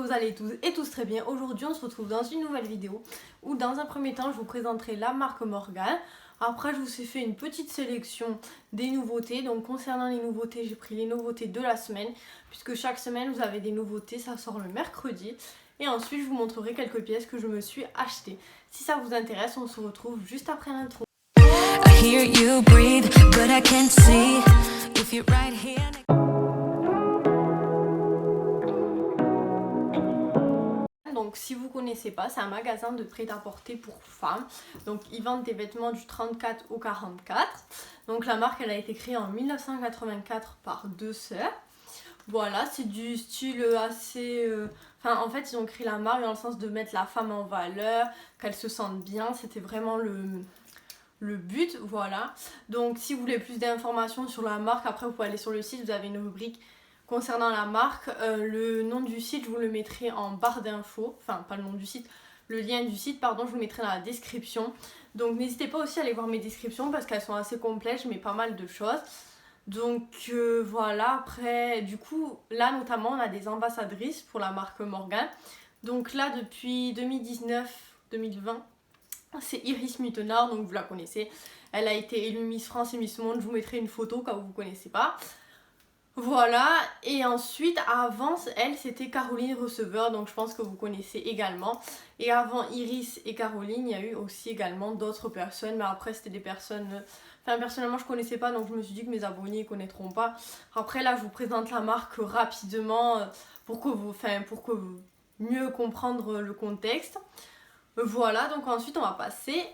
vous allez tous et tous très bien. Aujourd'hui on se retrouve dans une nouvelle vidéo où dans un premier temps je vous présenterai la marque Morgan. Après je vous ai fait une petite sélection des nouveautés. Donc concernant les nouveautés, j'ai pris les nouveautés de la semaine, puisque chaque semaine vous avez des nouveautés, ça sort le mercredi. Et ensuite je vous montrerai quelques pièces que je me suis achetées. Si ça vous intéresse, on se retrouve juste après l'intro. Donc si vous connaissez pas, c'est un magasin de prêt-à-porter pour femmes. Donc ils vendent des vêtements du 34 au 44. Donc la marque elle a été créée en 1984 par deux sœurs. Voilà, c'est du style assez... Enfin en fait ils ont créé la marque dans le sens de mettre la femme en valeur, qu'elle se sente bien. C'était vraiment le but, voilà. Donc si vous voulez plus d'informations sur la marque, après vous pouvez aller sur le site, vous avez une rubrique concernant la marque. Le nom du site je vous le mettrai en barre d'infos, enfin pas le nom du site, le lien du site pardon, je vous le mettrai dans la description. Donc n'hésitez pas aussi à aller voir mes descriptions parce qu'elles sont assez complètes, je mets pas mal de choses. Donc voilà, après du coup là notamment on a des ambassadrices pour la marque Morgan. Donc là depuis 2019-2020 c'est Iris Mittenard, donc vous la connaissez. Elle a été élue Miss France et Miss Monde, je vous mettrai une photo quand vous ne connaissez pas. Voilà, et ensuite avant elle c'était Caroline Receveur, donc je pense que vous connaissez également. Et avant Iris et Caroline il y a eu aussi également d'autres personnes, mais après c'était des personnes... Enfin personnellement je connaissais pas, donc je me suis dit que mes abonnés ne connaîtront pas. Après là je vous présente la marque rapidement pour que vous mieux comprendre le contexte. Voilà, donc ensuite on va passer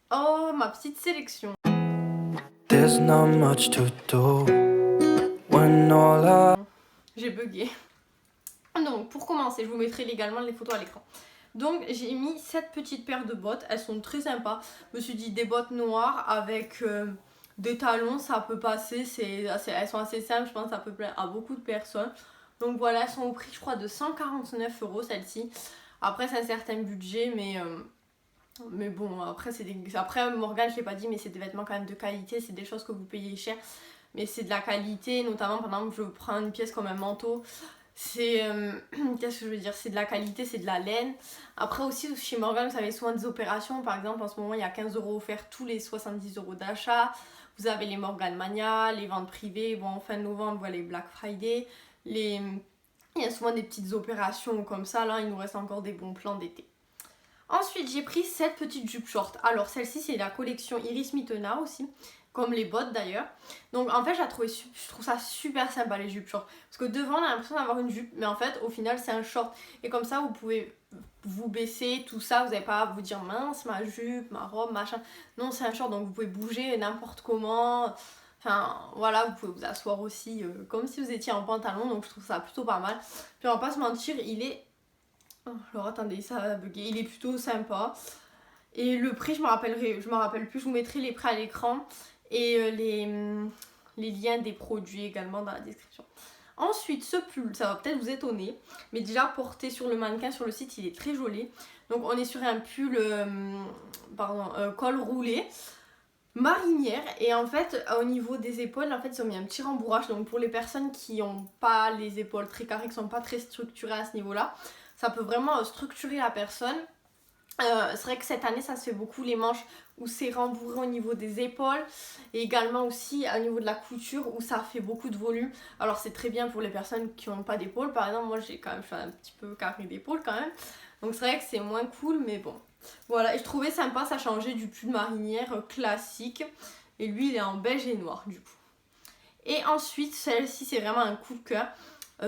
à ma petite sélection. J'ai bugué. Donc pour commencer, je vous mettrai également les photos à l'écran. Donc j'ai mis cette petite paire de bottes, elles sont très sympas. Je me suis dit des bottes noires avec des talons, ça peut passer, elles sont assez simples, je pense que ça peut plaire à beaucoup de personnes. Donc voilà, elles sont au prix je crois de 149 € celles-ci. Après c'est un certain budget, mais bon, après Morgan je l'ai pas dit, mais c'est des vêtements quand même de qualité, c'est des choses que vous payez cher, mais c'est de la qualité. Notamment par exemple je prends une pièce comme un manteau, c'est qu'est-ce que je veux dire, c'est de la qualité, c'est de la laine. Après aussi chez Morgan vous avez souvent des opérations, par exemple en ce moment il y a 15 € offerts tous les 70 € d'achat. Vous avez les Morgan Mania, les ventes privées, bon en fin de novembre voilà, les Black Friday, il y a souvent des petites opérations comme ça. Là il nous reste encore des bons plans d'été. Ensuite j'ai pris cette petite jupe short. Alors celle-ci c'est la collection Iris Mittenard aussi, comme les bottes d'ailleurs. Donc en fait je trouve ça super sympa les jupes short. Parce que devant on a l'impression d'avoir une jupe, mais en fait au final c'est un short. Et comme ça vous pouvez vous baisser, tout ça, vous n'avez pas à vous dire mince ma jupe, ma robe, machin. Non c'est un short donc vous pouvez bouger n'importe comment. Enfin voilà, vous pouvez vous asseoir aussi comme si vous étiez en pantalon, donc je trouve ça plutôt pas mal. Puis on va pas se mentir, il est... alors attendez, ça a bugué. Il est plutôt sympa. Et le prix, je me rappelle plus. Je vous mettrai les prix à l'écran et les liens des produits également dans la description. Ensuite, ce pull, ça va peut-être vous étonner, mais déjà porté sur le mannequin sur le site, il est très joli. Donc on est sur un pull col roulé, marinière, et en fait au niveau des épaules en fait ils ont mis un petit rembourrage. Donc pour les personnes qui n'ont pas les épaules très carrées, qui sont pas très structurées à ce niveau là, ça peut vraiment structurer la personne. C'est vrai que cette année ça se fait beaucoup, les manches où c'est rembourré au niveau des épaules, et également aussi au niveau de la couture où ça fait beaucoup de volume. Alors c'est très bien pour les personnes qui n'ont pas d'épaule, par exemple moi j'ai quand même fait un petit peu carré d'épaule quand même, donc c'est vrai que c'est moins cool, mais bon voilà. Et je trouvais sympa, ça changeait du pull marinière classique, et lui il est en beige et noir du coup. Et ensuite celle-ci c'est vraiment un coup de cœur.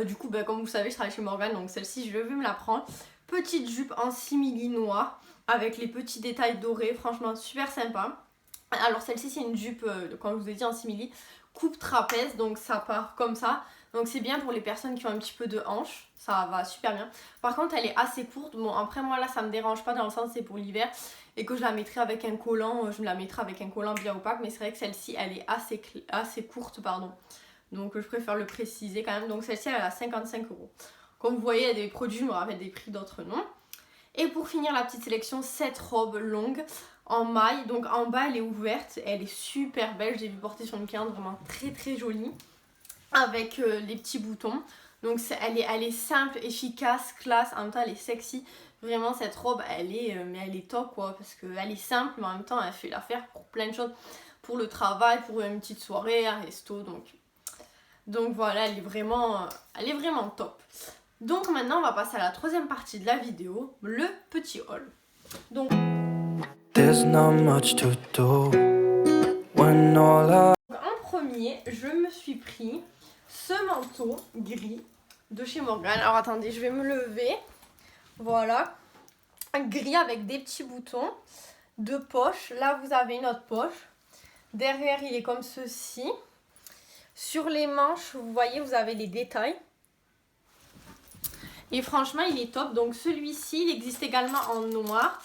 Du coup comme vous savez je travaille chez Morgan, donc celle-ci je vais me la prendre. Petite jupe en simili noir avec les petits détails dorés, franchement super sympa. Alors celle-ci c'est une jupe, comme je vous ai dit, en simili, coupe trapèze, donc ça part comme ça. Donc c'est bien pour les personnes qui ont un petit peu de hanche, ça va super bien. Par contre elle est assez courte, bon après moi là ça me dérange pas dans le sens c'est pour l'hiver et que je la mettrai avec un collant, je me la mettrai avec un collant bien opaque, mais c'est vrai que celle-ci elle est assez courte pardon. Donc je préfère le préciser quand même. Donc celle-ci elle est à 55 €. Comme vous voyez il y a des produits, je me rappelle des prix d'autres noms. Et pour finir la petite sélection, cette robe longue en maille. Donc en bas elle est ouverte, elle est super belle, j'ai vu porter sur une cliente, vraiment très très jolie. Avec les petits boutons. Donc elle est simple, efficace, classe, en même temps elle est sexy. Vraiment cette robe mais elle est top quoi, parce qu'elle est simple mais en même temps elle fait l'affaire pour plein de choses. Pour le travail, pour une petite soirée, un resto, donc voilà, elle est vraiment top. Donc maintenant on va passer à la troisième partie de la vidéo, le petit haul. Donc There's not much to do when all I... en premier, je me suis pris ce manteau gris de chez Morgan. Alors attendez, je vais me lever. Voilà, gris avec des petits boutons, deux poches. Là vous avez une autre poche. Derrière il est comme ceci. Sur les manches, vous voyez, vous avez les détails. Et franchement, il est top. Donc celui-ci, il existe également en noir.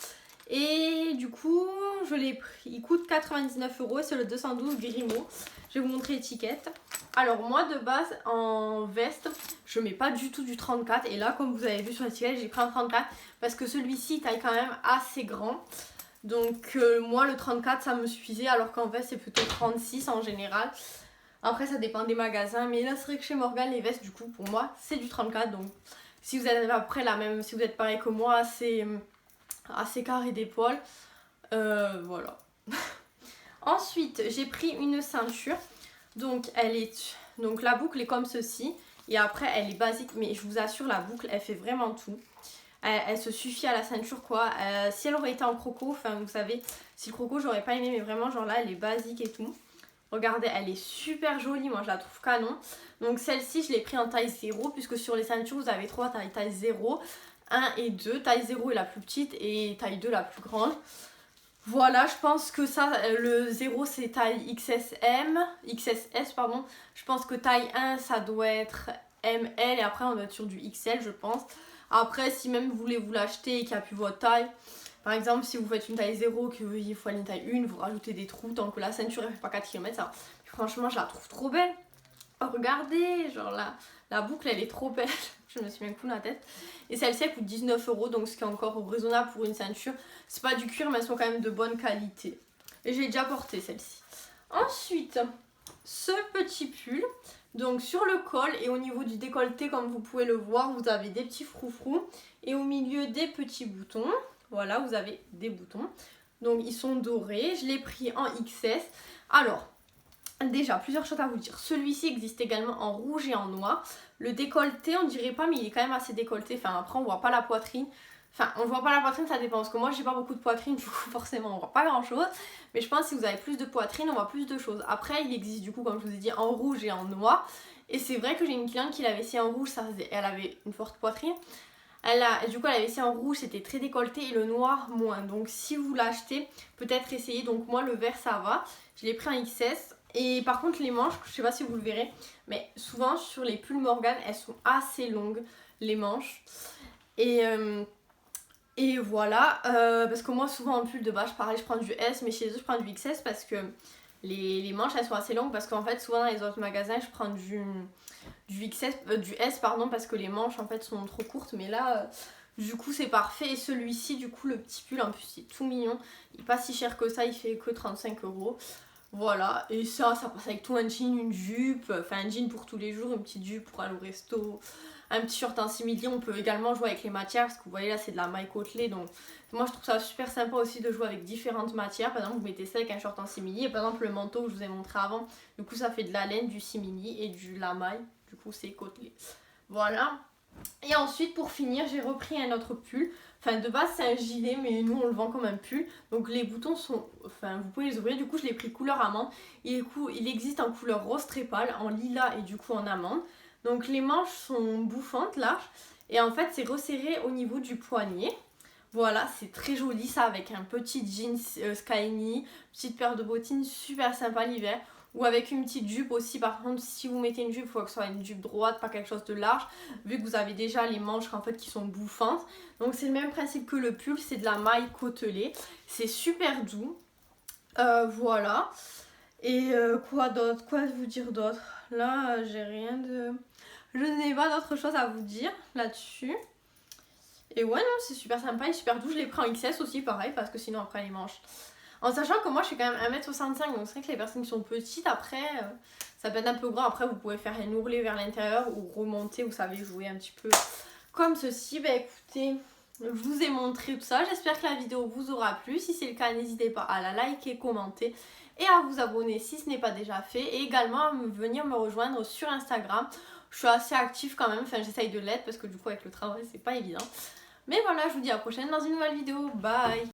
Et du coup, je l'ai pris. Il coûte 99 € et c'est le 212 Grimaud. Je vais vous montrer l'étiquette. Alors moi, de base, en veste, je mets pas du tout du 34. Et là, comme vous avez vu sur l'étiquette, j'ai pris un 34. Parce que celui-ci, il taille quand même assez grand. Donc moi, le 34, ça me suffisait. Alors qu'en veste, c'est plutôt 36 en général. Après, ça dépend des magasins. Mais là, c'est vrai que chez Morgan, les vestes, du coup, pour moi, c'est du 34. Donc si vous êtes après la même, si vous êtes pareil que moi, assez carré d'épaule, voilà. Ensuite, j'ai pris une ceinture. Donc la boucle est comme ceci. Et après, elle est basique. Mais je vous assure, la boucle, elle fait vraiment tout. Elle se suffit à la ceinture, quoi. Si elle aurait été en croco, enfin, vous savez, si le croco, j'aurais pas aimé. Mais vraiment, genre là, elle est basique et tout. Regardez, elle est super jolie, moi je la trouve canon. Donc celle-ci, je l'ai pris en taille 0, puisque sur les ceintures, vous avez 3 tailles, taille 0, 1 et 2. Taille 0 est la plus petite et taille 2 la plus grande. Voilà, je pense que ça, le 0 c'est taille XSS, pardon. Je pense que taille 1, ça doit être ML et après on doit être sur du XL, je pense. Après, si même vous voulez vous l'acheter et qu'il n'y a plus votre taille... Par exemple, si vous faites une taille 0, qu'il faut aller une taille 1, vous rajoutez des trous tant que la ceinture ne fait pas 4 km. Ça. Franchement, je la trouve trop belle. Oh, regardez, genre la boucle, elle est trop belle. Je me suis mis un coup dans la tête. Et celle-ci, elle coûte 19 €, donc ce qui est encore raisonnable pour une ceinture. C'est pas du cuir, mais elles sont quand même de bonne qualité. Et j'ai déjà porté celle-ci. Ensuite, ce petit pull. Donc sur le col et au niveau du décolleté, comme vous pouvez le voir, vous avez des petits froufrous. Et au milieu, des petits boutons. Voilà, vous avez des boutons. Donc, ils sont dorés. Je l'ai pris en XS. Alors, déjà, plusieurs choses à vous dire. Celui-ci existe également en rouge et en noir. Le décolleté, on dirait pas, mais il est quand même assez décolleté. Enfin, après, on voit pas la poitrine. Enfin, on voit pas la poitrine, ça dépend. Parce que moi, j'ai pas beaucoup de poitrine. Du coup, forcément, on voit pas grand-chose. Mais je pense que si vous avez plus de poitrine, on voit plus de choses. Après, il existe, du coup, comme je vous ai dit, en rouge et en noir. Et c'est vrai que j'ai une cliente qui l'avait essayé en rouge. Elle avait une forte poitrine. Du coup, elle avait essayé en rouge, c'était très décolleté et le noir moins. Donc, si vous l'achetez, peut-être essayez. Donc, moi, le vert, ça va. Je l'ai pris en XS. Et par contre, les manches, je sais pas si vous le verrez, mais souvent sur les pulls Morgan, elles sont assez longues, les manches. Et voilà. Parce que moi, souvent en pull de base, pareil, je prends du S, mais chez eux, je prends du XS parce que les manches, elles sont assez longues. Parce qu'en fait, souvent dans les autres magasins, je prends du S pardon, parce que les manches en fait sont trop courtes, mais là du coup c'est parfait. Et celui-ci, du coup, le petit pull, en plus il est tout mignon, il est pas si cher que ça, il fait que 35 €. Voilà, et ça passe avec tout, un jean, une jupe, enfin un jean pour tous les jours, une petite jupe pour aller au resto, un petit short en simili. On peut également jouer avec les matières parce que vous voyez là c'est de la maille côtelée, donc moi je trouve ça super sympa aussi de jouer avec différentes matières. Par exemple, vous mettez ça avec un short en simili, et par exemple le manteau que je vous ai montré avant, du coup ça fait de la laine, du simili et de la maille, du coup c'est côtelé. Voilà. Et ensuite, pour finir, j'ai repris un autre pull. Enfin, de base, c'est un gilet, mais nous, on le vend comme un pull. Donc, les boutons sont... Enfin, vous pouvez les ouvrir. Du coup, je l'ai pris couleur amande. Et du coup, il existe en couleur rose très pâle, en lilas et du coup en amande. Donc, les manches sont bouffantes, larges. Et en fait, c'est resserré au niveau du poignet. Voilà, c'est très joli, ça, avec un petit jean skinny, petite paire de bottines, super sympa l'hiver. Ou avec une petite jupe aussi. Par contre, si vous mettez une jupe, il faut que ce soit une jupe droite, pas quelque chose de large, vu que vous avez déjà les manches en fait qui sont bouffantes. Donc c'est le même principe que le pull, c'est de la maille côtelée. C'est super doux. Voilà. Et quoi d'autre? Quoi vous dire d'autre? Là, j'ai rien de... Je n'ai pas d'autre chose à vous dire là-dessus. Et ouais, non, c'est super sympa et super doux. Je l'ai pris en XS aussi, pareil, parce que sinon après les manches... En sachant que moi je suis quand même 1m65, donc c'est vrai que les personnes qui sont petites après, ça peut être un peu grand. Après vous pouvez faire un ourlet vers l'intérieur ou remonter, vous savez, jouer un petit peu comme ceci. Bah écoutez, je vous ai montré tout ça, j'espère que la vidéo vous aura plu. Si c'est le cas, n'hésitez pas à la liker, commenter et à vous abonner si ce n'est pas déjà fait. Et également à venir me rejoindre sur Instagram. Je suis assez active quand même, enfin j'essaye de l'être parce que du coup avec le travail c'est pas évident. Mais voilà, je vous dis à la prochaine dans une nouvelle vidéo, bye!